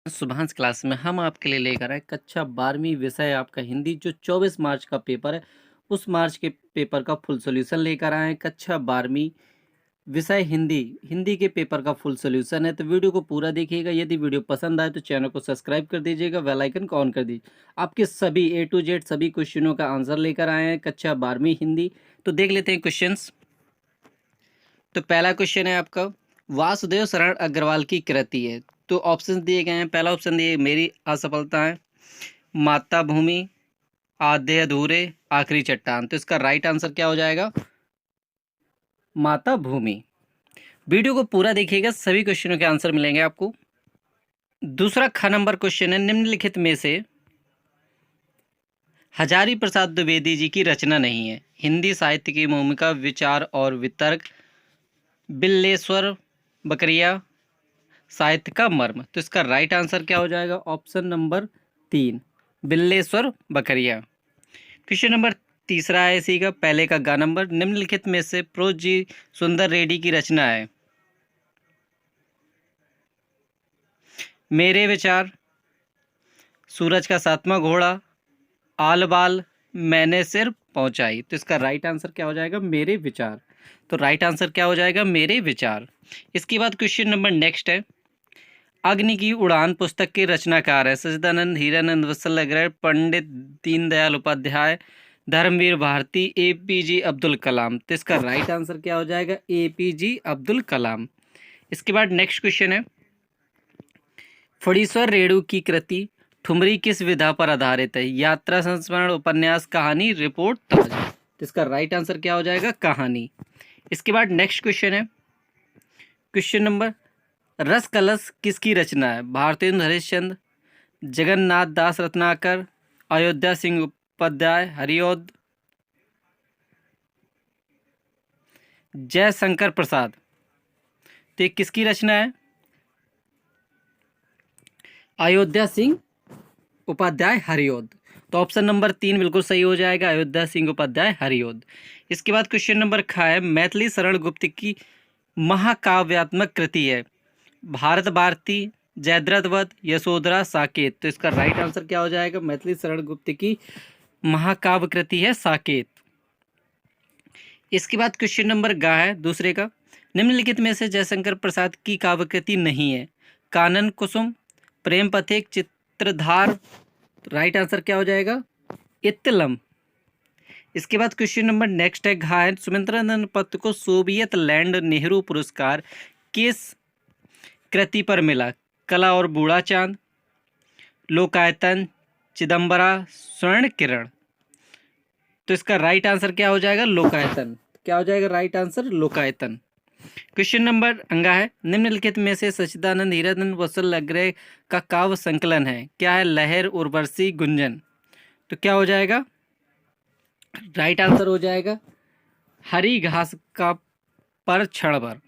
Subhash class में हम आपके लिए लेकर आए कक्षा 12वीं विषय आपका हिंदी जो 24 मार्च का पेपर है। उस मार्च के पेपर का फुल सॉल्यूशन लेकर आए हैं। कक्षा 12वीं विषय हिंदी हिंदी के पेपर का फुल सॉल्यूशन है। तो वीडियो को पूरा देखिएगा। यदि वीडियो पसंद आए तो चैनल को सब्सक्राइब कर दीजिएगा, बेल आइकन को ऑन कर दीजिए। आपके सभी A to Z सभी क्वेश्चनों का आंसर लेकर आए हैं कक्षा 12वीं हिंदी। तो देख लेते हैं क्वेश्चंस। तो पहला क्वेश्चन है आपका, वासुदेव शरण अग्रवाल की कृति है। तो ऑप्शन दिए गए हैं। पहला ऑप्शन दिए मेरी असफलता है, माता भूमि, आधे अधूरे, आखिरी चट्टान। तो इसका राइट आंसर क्या हो जाएगा? माता भूमि। वीडियो को पूरा देखिएगा, सभी क्वेश्चनों के आंसर मिलेंगे आपको। दूसरा ख नंबर क्वेश्चन है, निम्नलिखित में से हजारी प्रसाद द्विवेदी जी की रचना नहीं है। हिंदी साहित्य की भूमिका, विचार और वितर्क, बिल्लेश्वर बकरिया, साहित्य का मर्म। तो इसका राइट आंसर क्या हो जाएगा? ऑप्शन नंबर 3, बिल्लेश्वर बकरिया। क्वेश्चन नंबर तीसरा है इसी का, पहले का गा नंबर, निम्नलिखित में से प्रोज जी सुंदर रेड्डी की रचना है। मेरे विचार, सूरज का सातवां घोड़ा, आल बाल, मैंने सिर पहुंचाई। तो इसका राइट आंसर क्या हो जाएगा? मेरे विचार। तो राइट आंसर क्या हो जाएगा? मेरे विचार। इसके बाद क्वेश्चन नंबर नेक्स्ट है, अग्नि की उड़ान पुस्तक के रचनाकार है सच्चिदानंद, हीरानंद, वत्सल अग्रवाल, पंडित दीनदयाल उपाध्याय, धर्मवीर भारती, APJ अब्दुल कलाम। तो इसका राइट आंसर क्या हो जाएगा? APJ अब्दुल कलाम। इसके बाद नेक्स्ट क्वेश्चन है, फणीश्वर रेणु की कृति ठुमरी किस विधा पर आधारित है? यात्रा, संस्मरण, उपन्यास, कहानी, रिपोर्ट, ताज। तो इसका राइट आंसर क्या हो जाएगा? कहानी। इसके बाद नेक्स्ट क्वेश्चन है, क्वेश्चन नंबर, रस कलश किसकी रचना है? भारतेंदु हरिश्चंद्र, जगन्नाथ दास रत्नाकर, अयोध्या सिंह उपाध्याय, हरिऔध, जयशंकर प्रसाद। तो ये किसकी रचना है? अयोध्या सिंह उपाध्याय, हरिऔध। तो ऑप्शन नंबर 3 बिल्कुल सही हो जाएगा, अयोध्या सिंह उपाध्याय, हरिऔध। इसके बाद क्वेश्चन नंबर ख है, मैथिली शरण गुप्त की महाकाव्यात्मक कृति है। भारत भारती, जयद्रथ वध, यशोधरा, साकेत। तो इसका राइट आंसर क्या हो जाएगा? मैथिली शरण गुप्त की महाकाव्य कृति है साकेत। इसके बाद क्वेश्चन नंबर गा है दूसरे का, निम्नलिखित में से जयशंकर प्रसाद की काव्य कृति नहीं है? कानन कुसुम, प्रेम पथिक, चित्रधार। राइट आंसर क्या हो जाएगा? इत्तलम। इसके बाद क्वेश्चन नंबर नेक्स्ट है, घा है, सुमित्रानंद पत को सोवियत लैंड नेहरू पुरस्कार किस कृति पर मिला? कला और बूढ़ा चांद, लोकायतन, चिदम्बरा, स्वर्ण किरण। तो इसका राइट आंसर क्या हो जाएगा? लोकायतन। क्या हो जाएगा right answer? Lokayatan. Question number अंगा है, निम्नलिखित में से सच्चिदानंद, हीरानंद, वत्सल अग्रवाल का काव्य संकलन है? क्या है? लहर, उर्वशी, गुंजन। तो क्या हो जाएगा? राइट आंसर हो जाएगा हरी घास का पर क्षण भर।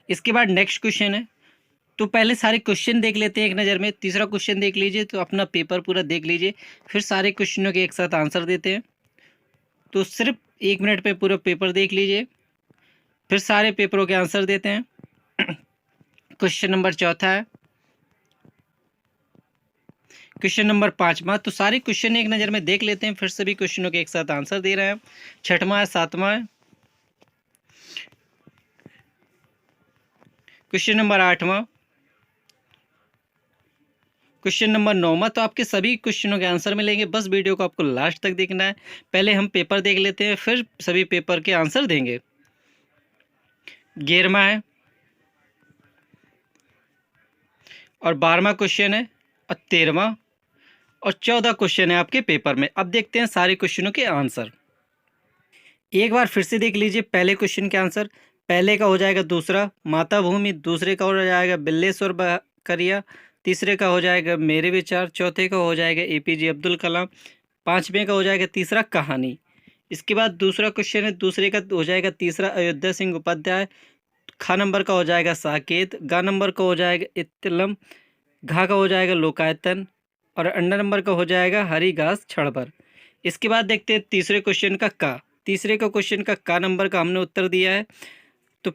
इसके बाद नेक्स्ट क्वेश्चन है, तो पहले सारे क्वेश्चन देख लेते हैं एक नज़र में। तीसरा क्वेश्चन देख लीजिए, तो अपना पेपर पूरा देख लीजिए, फिर सारे क्वेश्चनों के एक साथ आंसर देते हैं। तो सिर्फ 1 मिनट में पूरा पेपर देख लीजिए, फिर सारे पेपरों के आंसर देते हैं। क्वेश्चन नंबर चौथा है, क्वेश्चन नंबर 5वां। तो सारे क्वेश्चन एक नज़र में देख लेते हैं, फिर सभी क्वेश्चनों के एक साथ आंसर दे रहे हैं। 6वां है, 7वां है, क्वेश्चन नंबर 8वां, क्वेश्चन नंबर 9वां। तो आपके सभी क्वेश्चनों के आंसर मिलेंगे, बस वीडियो को आपको लास्ट तक देखना है। पहले हम पेपर देख लेते हैं, फिर सभी पेपर के आंसर देंगे। 11वां है और 12वां क्वेश्चन है और 13वां और 14 क्वेश्चन है आपके पेपर में। अब देखते हैं सारे क्वेश्चनों के आंसर। एक बार फिर से देख लीजिए पहले क्वेश्चन के आंसर। पहले का हो जाएगा दूसरा, माता भूमि, दूसरे का हो जाएगा बिल्लेश्वर बकरिया, तीसरे का हो जाएगा मेरे विचार, चौथे का हो जाएगा APJ अब्दुल कलाम, 5वें का हो जाएगा तीसरा कहानी। इसके बाद दूसरा क्वेश्चन है, दूसरे का हो जाएगा तीसरा अयोध्या सिंह उपाध्याय, खा नंबर का हो जाएगा साकेत, गा नंबर का हो जाएगा इत्तलम, घा का हो जाएगा लोकायतन और अंडा नंबर का हो जाएगा हरी घास छड़बर। इसके बाद देखते हैं तीसरे क्वेश्चन का का। तीसरे का क्वेश्चन का नंबर का हमने उत्तर दिया है। तो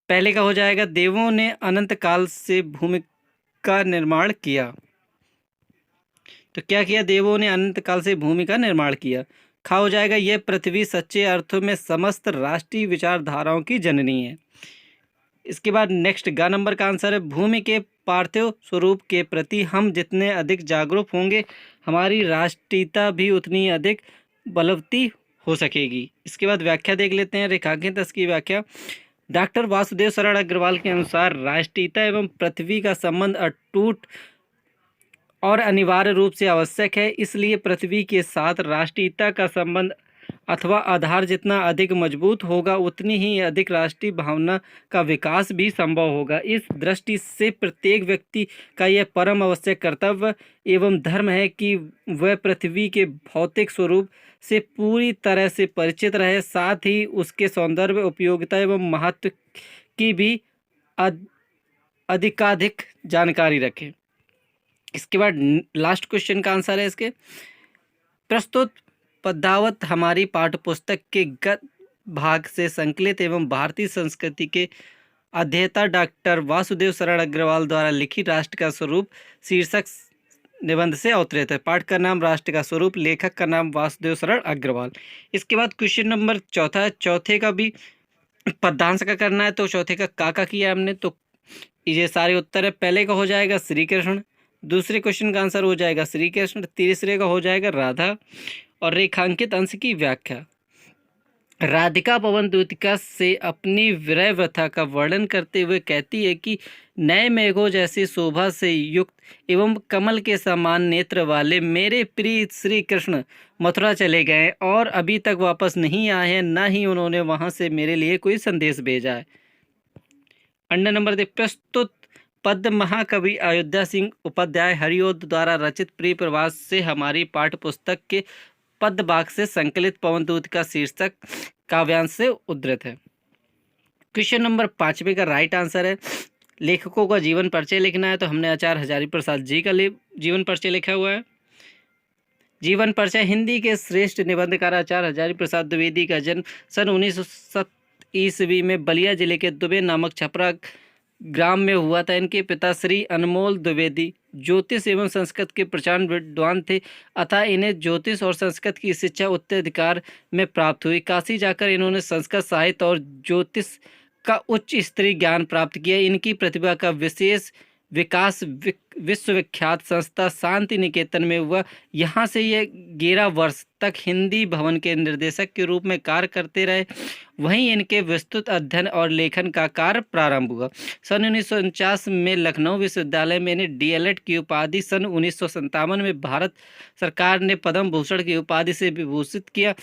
पहले का हो जाएगा, देवों ने अनंत काल से भूमि का निर्माण किया। तो क्या किया? देवों ने अनंत काल से भूमि का निर्माण किया। खा हो जाएगा, यह पृथ्वी सच्चे अर्थों में समस्त राष्ट्रीय विचारधाराओं की जननी है। इसके बाद नेक्स्ट ग नंबर का आंसर है, भूमि के पार्थिव स्वरूप के प्रति हम जितने अधिक जागरूक होंगे, हमारी राष्ट्रीयता भी उतनी अधिक बलवती हो सकेगी। इसके बाद व्याख्या देख लेते हैं, रेखांकित इसकी व्याख्या। डॉक्टर वासुदेव शरण अग्रवाल के अनुसार राष्ट्रीयता एवं पृथ्वी का संबंध अटूट और अनिवार्य रूप से आवश्यक है। इसलिए पृथ्वी के साथ राष्ट्रीयता का संबंध अथवा आधार जितना अधिक मजबूत होगा, उतनी ही अधिक राष्ट्रीय भावना का विकास भी संभव होगा। इस दृष्टि से प्रत्येक व्यक्ति का यह परम आवश्यक कर्तव्य एवं धर्म है कि वह पृथ्वी के भौतिक स्वरूप से पूरी तरह से परिचित रहे, साथ ही उसके सौंदर्य, उपयोगिता एवं महत्व की भी अधिकाधिक जानकारी रखे। इसके बाद लास्ट क्वेश्चन का आंसर है इसके, प्रस्तुत पद्मावत हमारी पाठ्यपुस्तक के गत भाग से संकलित एवं भारतीय संस्कृति के अध्येता डॉक्टर वासुदेव शरण अग्रवाल द्वारा लिखित राष्ट्र का स्वरूप शीर्षक निबंध से अवतरित है। पाठ का नाम राष्ट्र का स्वरूप, लेखक का नाम वासुदेव शरण अग्रवाल। इसके बाद क्वेश्चन नंबर चौथा है, चौथे का भी पद्यांश का करना है, तो चौथे का किया हमने, तो ये सारे उत्तर है। पहले का हो जाएगा श्री कृष्ण, दूसरे क्वेश्चन का आंसर हो जाएगा श्री कृष्ण, तीसरे का हो जाएगा राधा, और रेखांकित अंश की व्याख्या। राधिका पवन दूतिका से अपनी विरह व्यथा का वर्णन करते हुए कहती है कि नए मेघों जैसी शोभा से युक्त एवं कमल के समान नेत्र वाले मेरे प्रिय श्री कृष्ण मथुरा चले गए और अभी तक वापस नहीं आए हैं, न ही उन्होंने वहां से मेरे लिए कोई संदेश भेजा है। अंडा नंबर दे, प्रस्तुत पद्य महाकवि अयोध्या सिंह उपाध्याय हरिओद द्वारा रचित प्रिय प्रवास से हमारी पाठ्यपुस्तक के पद्य भाग से संकलित पवनदूत का शीर्षक काव्यांश से उद्धृत है। क्वेश्चन नंबर 5 का राइट आंसर है, लेखकों का जीवन परिचय लिखना है, तो हमने आचार्य हजारी प्रसाद जी का जीवन परिचय लिखा हुआ है। जीवन परिचय, हिंदी के श्रेष्ठ निबंधकार आचार्य हजारी प्रसाद द्विवेदी का जन्म सन 1907 ईस्वी में बलिया जिले के दुबे नामक छपरा ग्राम में हुआ था। इनके पिता श्री अनमोल द्विवेदी ज्योतिष एवं संस्कृत के प्रचंड विद्वान थे, अतः इन्हें ज्योतिष और संस्कृत की शिक्षा उत्तराधिकार में प्राप्त हुई। काशी जाकर इन्होंने संस्कृत साहित्य और ज्योतिष का उच्च स्तरीय ज्ञान प्राप्त किया। इनकी प्रतिभा का विशेष विकास विश्वविख्यात संस्था शांति निकेतन में हुआ। यहाँ से ये 11 वर्ष तक हिंदी भवन के निर्देशक के रूप में कार्य करते रहे। वहीं इनके विस्तृत अध्ययन और लेखन का कार्य प्रारंभ हुआ। सन 1949 में लखनऊ विश्वविद्यालय में इन्हें डीएलएड की उपाधि, सन 1957 में भारत सरकार ने पद्म भूषण की उपाधि से विभूषित किया।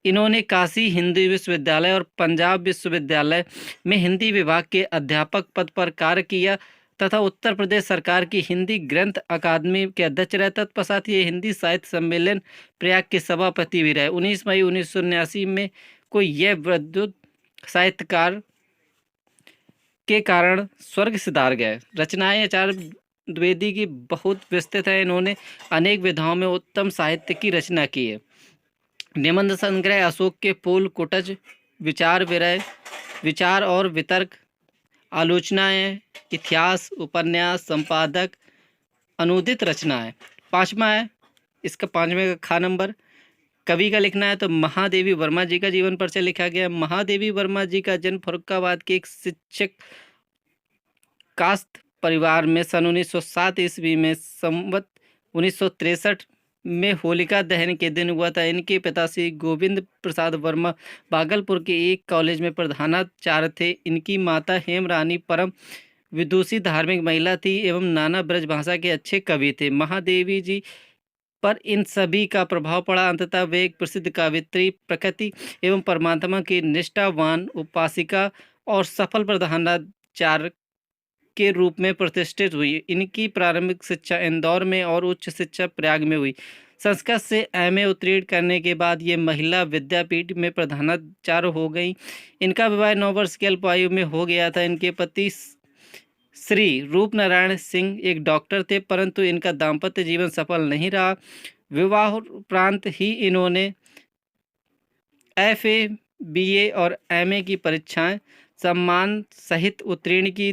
इन्होंने काशी हिंदी विश्वविद्यालय और पंजाब विश्वविद्यालय में हिंदी विभाग के अध्यापक पद पर कार्य किया तथा उत्तर प्रदेश सरकार की हिंदी ग्रंथ अकादमी के अध्यक्ष रहे। तत्पश्चात ये हिंदी साहित्य सम्मेलन प्रयाग के सभापति भी रहे। 19 मई 1979 में को यह विद्युत साहित्यकार के कारण स्वर्ग सिधार गए। रचनाएं आचार्य द्विवेदी की बहुत विस्तृत है। इन्होंने अनेक विधाओं में उत्तम साहित्य की रचना की है। निबंध संग्रह अशोक के फूल, कुटज, विचार विरय, विचार और वितर्क, आलोचनाएं, इतिहास, उपन्यास, संपादक, अनुदित रचनाएं। 5वां है इसका, 5वें का खा नंबर, कवि का लिखना है, तो महादेवी वर्मा जी का जीवन परिचय लिखा गया। महादेवी वर्मा जी का जन्म फर्रुखाबाद के एक शिक्षक कास्त परिवार में सन 1907 ईस्वी में संवत 1963 में होलिका दहन के दिन हुआ था। इनके पिता श्री गोविंद प्रसाद वर्मा भागलपुर के एक कॉलेज में प्रधानाचार्य थे। इनकी माता हेम रानी परम विदुषी धार्मिक महिला थी एवं नाना ब्रज भाषा के अच्छे कवि थे। महादेवी जी पर इन सभी का प्रभाव पड़ा। अंततः वे एक प्रसिद्ध कवित्री, प्रकृति एवं परमात्मा की निष्ठावान उपासिका और सफल प्रधानाचार्य के रूप में प्रतिष्ठित हुई। इनकी प्रारंभिक शिक्षा इंदौर में और उच्च शिक्षा प्रयाग में हुई। संस्कृत से एमए उत्तीर्ण करने के बाद ये महिला विद्यापीठ में प्रधानाचार्य हो गई। इनका विवाह 9 वर्ष की अल्पायु में हो गया था। इनके पति श्री रूपनारायण सिंह एक डॉक्टर थे, परंतु इनका दाम्पत्य जीवन सफल नहीं रहा। विवाह उपरांत ही इन्होंने एफए, बीए और एमए की परीक्षाएं सम्मान सहित उत्तीर्ण की।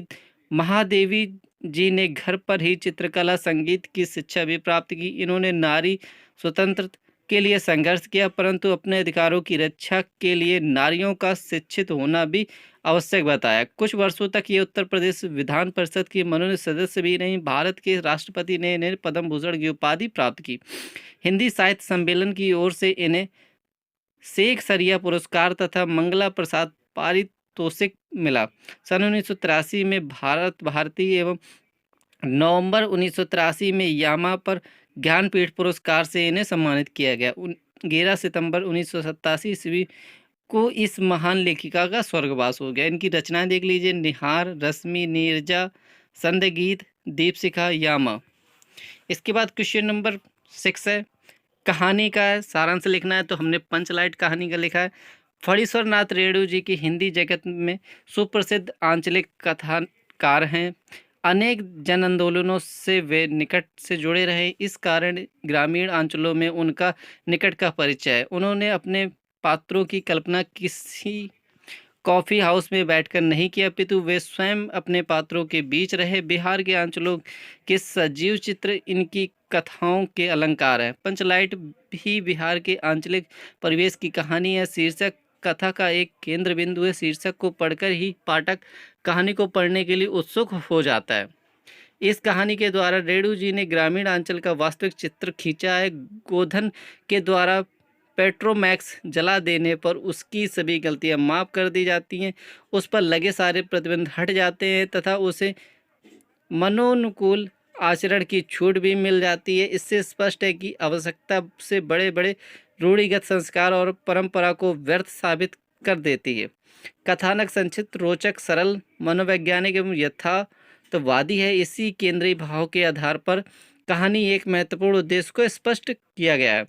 महादेवी जी ने घर पर ही चित्रकला संगीत की शिक्षा भी प्राप्त की। इन्होंने नारी स्वतंत्रता के लिए संघर्ष किया, परंतु अपने अधिकारों की रक्षा के लिए नारियों का शिक्षित होना भी आवश्यक बताया। कुछ वर्षों तक ये उत्तर प्रदेश विधान परिषद की मनोनीत सदस्य भी रहीं। भारत के राष्ट्रपति ने इन्हें पद्म भूषण की उपाधि प्राप्त की। हिंदी साहित्य सम्मेलन की ओर से इन्हें शेख सरिया पुरस्कार तथा मंगला प्रसाद पारितोषिक मिला। सन 1983 में भारत भारतीय एवं नवंबर 1983 में यामा पर ज्ञानपीठ पुरस्कार से इन्हें सम्मानित किया गया। 11 सितंबर 1987 ईस्वी को इस महान लेखिका का स्वर्गवास हो गया। इनकी रचनाएं देख लीजिए, निहार, रश्मि, नीरजा, संध्य, दीपशिखा, यामा। इसके बाद क्वेश्चन नंबर 6 है, कहानी का है, सारांश लिखना है। तो हमने पंचलाइट कहानी का लिखा है। फणीश्वर नाथ रेणु जी की हिंदी जगत में सुप्रसिद्ध आंचलिक कथाकार हैं। अनेक जन आंदोलनों से वे निकट से जुड़े रहे, इस कारण ग्रामीण अंचलों में उनका निकट का परिचय है। उन्होंने अपने पात्रों की कल्पना किसी कॉफ़ी हाउस में बैठकर नहीं किया, अपितु वे स्वयं अपने पात्रों के बीच रहे। बिहार के अंचलों के सजीव चित्र इनकी कथाओं के अलंकार हैं। पंचलाइट भी बिहार के आंचलिक परिवेश की कहानी है। शीर्षक कथा का एक केंद्र बिंदु है। शीर्षक को पढ़कर ही पाठक कहानी को पढ़ने के लिए उत्सुक हो जाता है। इस कहानी के द्वारा रेणु जी ने ग्रामीण अंचल का वास्तविक चित्र खींचा है। गोधन के द्वारा पेट्रोमैक्स जला देने पर उसकी सभी गलतियां माफ़ कर दी जाती हैं, उस पर लगे सारे प्रतिबंध हट जाते हैं तथा उसे मनोनुकूल आचरण की छूट भी मिल जाती है। इससे स्पष्ट है कि आवश्यकता से बड़े बड़े रूढ़िगत संस्कार और परंपरा को व्यर्थ साबित कर देती है। कथानक संक्षिप्त, रोचक, सरल, मनोवैज्ञानिक एवं यथार्थवादी है। इसी केंद्रीय भाव के आधार पर कहानी एक महत्वपूर्ण उद्देश्य को स्पष्ट किया गया है।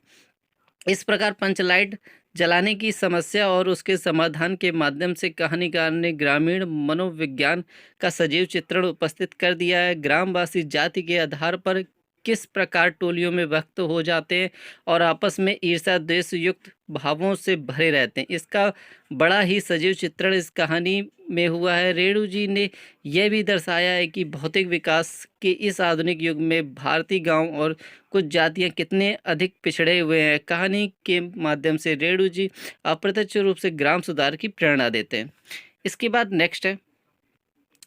इस प्रकार पंचलाइट जलाने की समस्या और उसके समाधान के माध्यम से कहानीकार ने ग्रामीण मनोविज्ञान का सजीव चित्रण उपस्थित कर दिया है। ग्रामवासी जाति के आधार पर किस प्रकार टोलियों में व्यक्त हो जाते हैं और आपस में ईर्ष्या द्वेष युक्त भावों से भरे रहते हैं, इसका बड़ा ही सजीव चित्रण इस कहानी में हुआ है। रेणु जी ने यह भी दर्शाया है कि भौतिक विकास के इस आधुनिक युग में भारतीय गांव और कुछ जातियां कितने अधिक पिछड़े हुए हैं। कहानी के माध्यम से रेणु जी अप्रत्यक्ष रूप से ग्राम सुधार की प्रेरणा देते हैं। इसके बाद नेक्स्ट है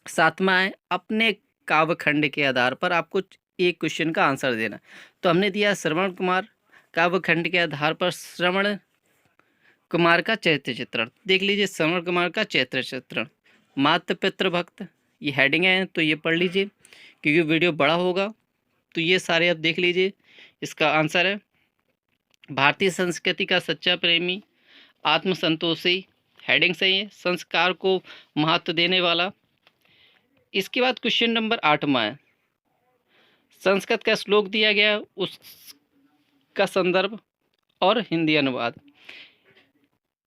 7वां है, अपने काव्यखंड के आधार पर आपको एक क्वेश्चन का आंसर देना। तो हमने दिया श्रवण कुमार, काव्यखंड के आधार पर श्रवण कुमार का चरित्र चित्रण। देख लीजिए श्रवण कुमार का चरित्र चित्रण, मातृ पितृ भक्त, ये हेडिंग है तो ये पढ़ लीजिए क्योंकि वीडियो बड़ा होगा। तो ये सारे आप देख लीजिए। इसका आंसर है भारतीय संस्कृति का सच्चा प्रेमी, आत्मसंतोषी, हेडिंग सही है, संस्कार को महत्व देने वाला। इसके बाद क्वेश्चन नंबर 8वां है, संस्कृत का श्लोक दिया गया, उसका संदर्भ और हिंदी अनुवाद।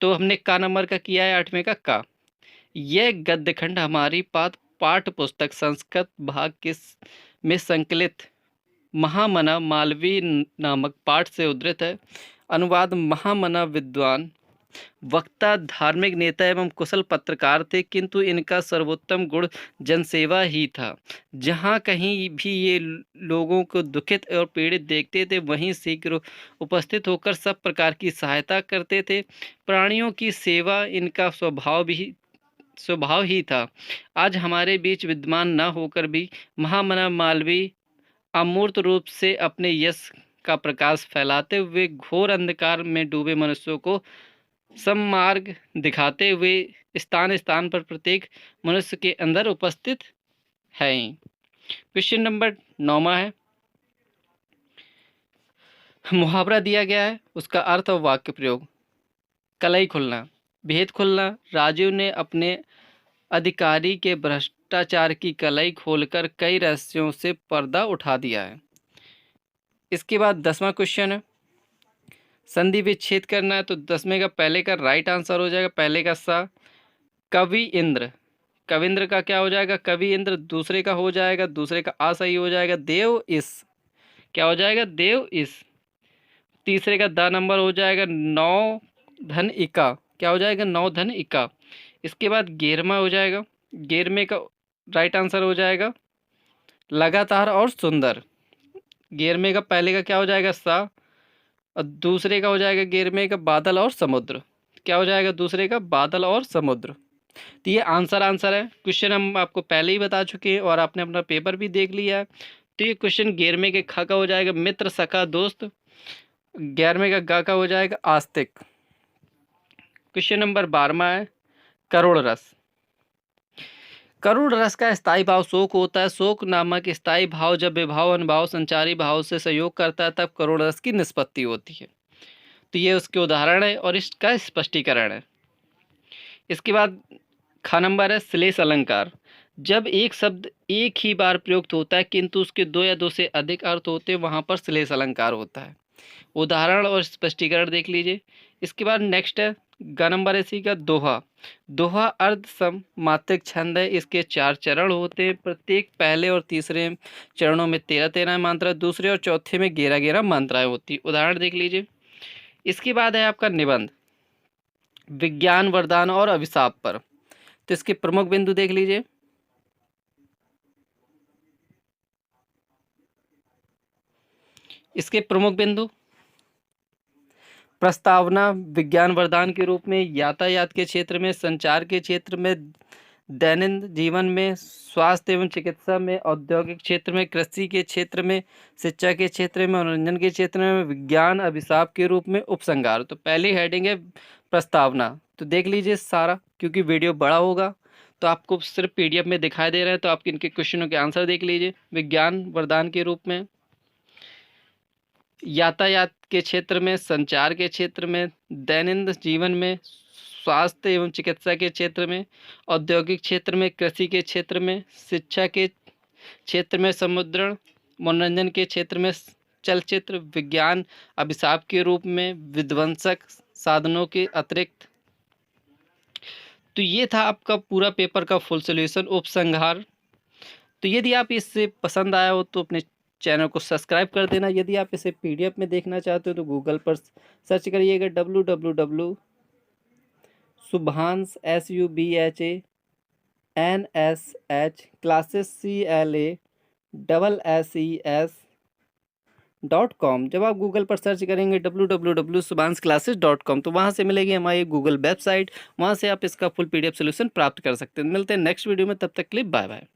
तो हमने का नंबर का किया है 8वें का का। यह गद्य खंड हमारी पाठ्य पुस्तक संस्कृत भाग के में संकलित महामना मालवीय नामक पाठ से उद्धृत है। अनुवाद महामना विद्वान, वक्ता, धार्मिक नेता एवं कुशल पत्रकार थे, किंतु इनका सर्वोत्तम गुण जनसेवा ही था। जहाँ कहीं भी ये लोगों को दुखित और पीड़ित देखते थे वहीं शीघ्र उपस्थित होकर सब प्रकार की सहायता करते थे। प्राणियों की सेवा इनका स्वभाव ही था। आज हमारे बीच विद्यमान न होकर भी महामना मालवीय अमूर्त रूप से अपने यश का प्रकाश फैलाते हुए घोर अंधकार में डूबे मनुष्यों को सम्मार्ग दिखाते हुए स्थान स्थान पर प्रत्येक मनुष्य के अंदर उपस्थित है। क्वेश्चन नंबर 9वां है, मुहावरा दिया गया है, उसका अर्थ और वाक्य प्रयोग। कलई खुलना, भेद खुलना, राजीव ने अपने अधिकारी के भ्रष्टाचार की कलई खोलकर कई रहस्यों से पर्दा उठा दिया है। इसके बाद 10वां क्वेश्चन है, संधि विच्छेद करना है। तो 10वें का पहले का राइट आंसर हो जाएगा, पहले का सा। कवि इंद्र, कविंद्र का क्या हो जाएगा, कवि इंद्र। दूसरे का हो जाएगा, दूसरे का आ सही हो जाएगा, देव इस, क्या हो जाएगा, देव इस। तीसरे का द नंबर हो जाएगा, नौ धन इका, क्या हो जाएगा, नौ धन इका। इसके बाद 11वां हो जाएगा, 11वें का राइट आंसर हो जाएगा लगातार और सुंदर। गेर में का पहले का क्या हो जाएगा? सा। और दूसरे का हो जाएगा गेर में का बादल और समुद्र। क्या हो जाएगा दूसरे का? बादल और समुद्र। तो ये आंसर है। क्वेश्चन हम आपको पहले ही बता चुके हैं और आपने अपना पेपर भी देख लिया है। तो ये क्वेश्चन 11वें के ख का हो जाएगा मित्र, सखा, दोस्त। 11वें का ग का हो जाएगा आस्तिक। क्वेश्चन नंबर 12वां है करुण रस। करुण रस का स्थायी भाव शोक होता है। शोक नामक स्थायी भाव जब विभाव अनुभाव संचारी भाव से सहयोग करता है तब करुण रस की निष्पत्ति होती है। तो ये उसके उदाहरण है और इसका स्पष्टीकरण है। इसके बाद ख नंबर है श्लेष अलंकार। जब एक शब्द एक ही बार प्रयुक्त होता है किंतु उसके दो या दो से अधिक अर्थ होते हैं वहाँ पर श्लेष अलंकार होता है। उदाहरण और स्पष्टीकरण देख लीजिए। इसके बाद नेक्स्ट है ग नंबर इसी का दोहा। दोहा अर्ध सम मात्रिक छंद है। इसके 4 चरण होते हैं। प्रत्येक पहले और तीसरे चरणों में 13-13 मात्रा, दूसरे और चौथे में 11-11 मात्राएं होती। उदाहरण देख लीजिए। इसके बाद है आपका निबंध विज्ञान, वरदान और अभिशाप पर। तो इसके प्रमुख बिंदु देख लीजिए। इसके प्रमुख बिंदु प्रस्तावना विज्ञान वरदान के रूप में, यातायात के क्षेत्र में, संचार के क्षेत्र में, दैनंदिन जीवन में, स्वास्थ्य एवं चिकित्सा में, औद्योगिक क्षेत्र में, कृषि के क्षेत्र में, शिक्षा के क्षेत्र में, मनोरंजन के क्षेत्र में, विज्ञान अभिशाप के रूप में, उपसंहार। तो पहली हेडिंग है प्रस्तावना। तो देख लीजिए सारा, क्योंकि वीडियो बड़ा होगा तो आपको सिर्फ पीडीएफ में दिखाई दे रहा है, तो आप इनके क्वेश्चनों के आंसर देख लीजिए। विज्ञान वरदान के रूप में, यातायात के क्षेत्र में, संचार के क्षेत्र में, दैनंदिन जीवन में, स्वास्थ्य एवं चिकित्सा के क्षेत्र में, औद्योगिक क्षेत्र में, कृषि के क्षेत्र में, शिक्षा के क्षेत्र में, समुद्रण, मनोरंजन के क्षेत्र में, चलचित्र, विज्ञान अभिशाप के रूप में, विध्वंसक साधनों के अतिरिक्त। तो ये था आपका पूरा पेपर का फुल सॉल्यूशन, उपसंहार। तो यदि आप इससे पसंद आया हो तो अपने चैनल को सब्सक्राइब कर देना। यदि आप इसे पीडीएफ में देखना चाहते हो तो गूगल पर सर्च करिएगा www subhans SUBHANSH classes CLASSES.com। जब आप गूगल पर सर्च करेंगे www.subhansclasses.com तो वहाँ से मिलेगी हमारी गूगल वेबसाइट। वहाँ से आप इसका फुल पीडीएफ सोल्यूशन प्राप्त कर सकते हैं। मिलते हैं नेक्स्ट वीडियो में, तब तक के लिए बाय बाय।